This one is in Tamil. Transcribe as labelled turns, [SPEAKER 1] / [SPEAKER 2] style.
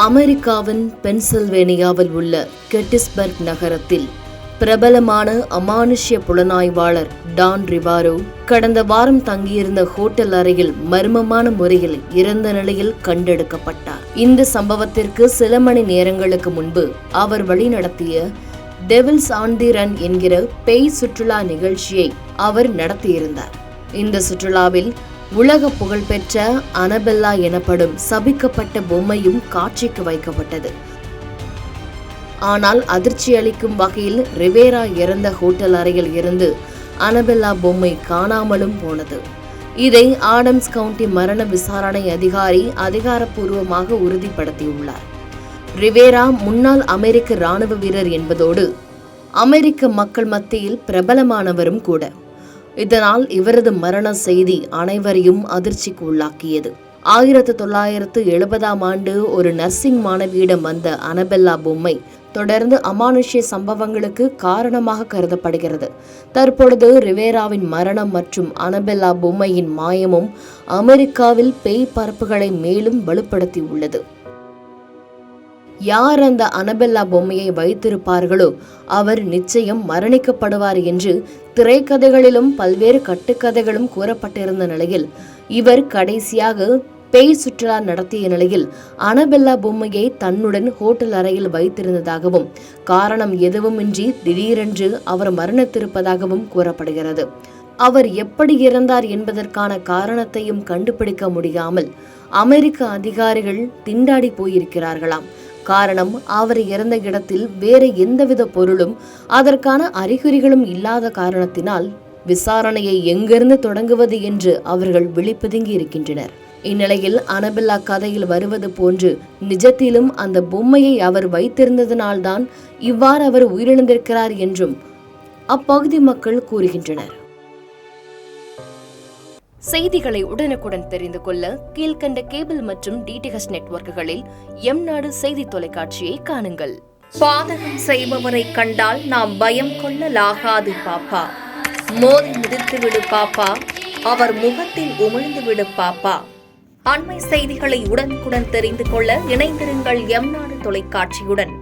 [SPEAKER 1] அமெரிக்காவின் பென்சில்வேனியாவில் உள்ள கெட்டிஸ்பர்க் நகரத்தில் பிரபலமான அமானுஷ்ய புலனாய்வாளர் டான் ரிவாரோ கடந்த வாரம் தங்கியிருந்த ஹோட்டல் அறையில் மர்மமான முறையில் இறந்த நிலையில் கண்டெடுக்கப்பட்டார். இந்த சம்பவத்திற்கு சில மணி நேரங்களுக்கு முன்பு அவர் வழிநடத்திய டெவில்ஸ் ஆன் தி ரன் என்கிற பேய் சுற்றுலா நிகழ்ச்சியை அவர் நடத்தியிருந்தார். இந்த சுற்றுலாவில் உலக புகழ்பெற்ற அனபெல்லா எனப்படும் சபிக்கப்பட்ட பொம்மையும் காட்சிக்கு வைக்கப்பட்டது. ஆனால் அதிர்ச்சி அளிக்கும் வகையில் ரிவேரா இறந்த ஹோட்டல் அறையில் இருந்து அனபெல்லா பொம்மை காணாமலும் போனது. இதை ஆடம்ஸ் கவுண்டி மரண விசாரணை அதிகாரி அதிகாரப்பூர்வமாக உறுதிப்படுத்தியுள்ளார். ரிவேரா முன்னாள் அமெரிக்க இராணுவ வீரர் என்பதோடு அமெரிக்க மக்கள் மத்தியில் பிரபலமானவரும் கூட. இதனால் இவரது மரண செய்தி அனைவரையும் அதிர்ச்சிக்கு உள்ளாக்கியது. 1970ஆம் ஆண்டு ஒரு நர்சிங் மாணவியிடம் வந்த அனபெல்லா பொம்மை தொடர்ந்து அமானுஷ்ய சம்பவங்களுக்கு காரணமாக கருதப்படுகிறது. தற்பொழுது ரிவேராவின் மரணம் மற்றும் அனபெல்லா பொம்மையின் மாயமும் அமெரிக்காவில் பேய் பரப்புகளை மேலும் வலுப்படுத்தியுள்ளது. யார் அந்த அனபெல்லா பொம்மையை வைத்திருப்பார்களோ அவர் நிச்சயம் மரணிக்கப்படுவார் என்று திரைக்கதைகளிலும் பல்வேறு கட்டுக்கதைகளும் கூறப்பட்டிருந்த நிலையில் இவர் கடைசியாக பேய் சுற்றுலா நடத்திய நிலையில் அனபெல்லா பொம்மையை தன்னுடன் ஹோட்டல் அறையில் வைத்திருந்ததாகவும் காரணம் எதுவுமின்றி திடீரென்று அவர் மரணித்திருப்பதாகவும் கூறப்படுகிறது. அவர் எப்படி இறந்தார் என்பதற்கான காரணத்தையும் கண்டுபிடிக்க முடியாமல் அமெரிக்க அதிகாரிகள் திண்டாடி போயிருக்கிறார்களாம். காரணம், அவர் இறந்த இடத்தில் வேறு எந்தவித பொருளும் அதற்கான அறிகுறிகளும் இல்லாத காரணத்தினால் விசாரணையை எங்கிருந்து தொடங்குவது என்று அவர்கள் விழிப்பதுங்கி இருக்கின்றனர். இந்நிலையில் அனபெல்லா கதையில் வருவது போன்று நிஜத்திலும் அந்த பொம்மையை அவர் வைத்திருந்ததனால்தான் இவ்வாறு அவர் உயிரிழந்திருக்கிறார் என்றும் அப்பகுதி மக்கள் கூறுகின்றனர். செய்திகளை உடனுக்குடன் தெரிந்து கொள்ள கீழ்கண்ட கேபிள் மற்றும் டிடிஎச் நெட்வொர்க்குகளில் எம்நாடு செய்தி தொலைக்காட்சியை காணுங்கள்.
[SPEAKER 2] பாதகம் செய்பவரை கண்டால் நாம் பயம் கொள்ளலாகாது பாப்பா. மோதி மிதித்து விடு பாப்பா, அவர் முகத்தில் உமிழ்ந்து விடு பாப்பா. அண்மை செய்திகளை உடனுக்குடன் தெரிந்து கொள்ள இணைந்திருங்கள் எம்நாடு தொலைக்காட்சியுடன்.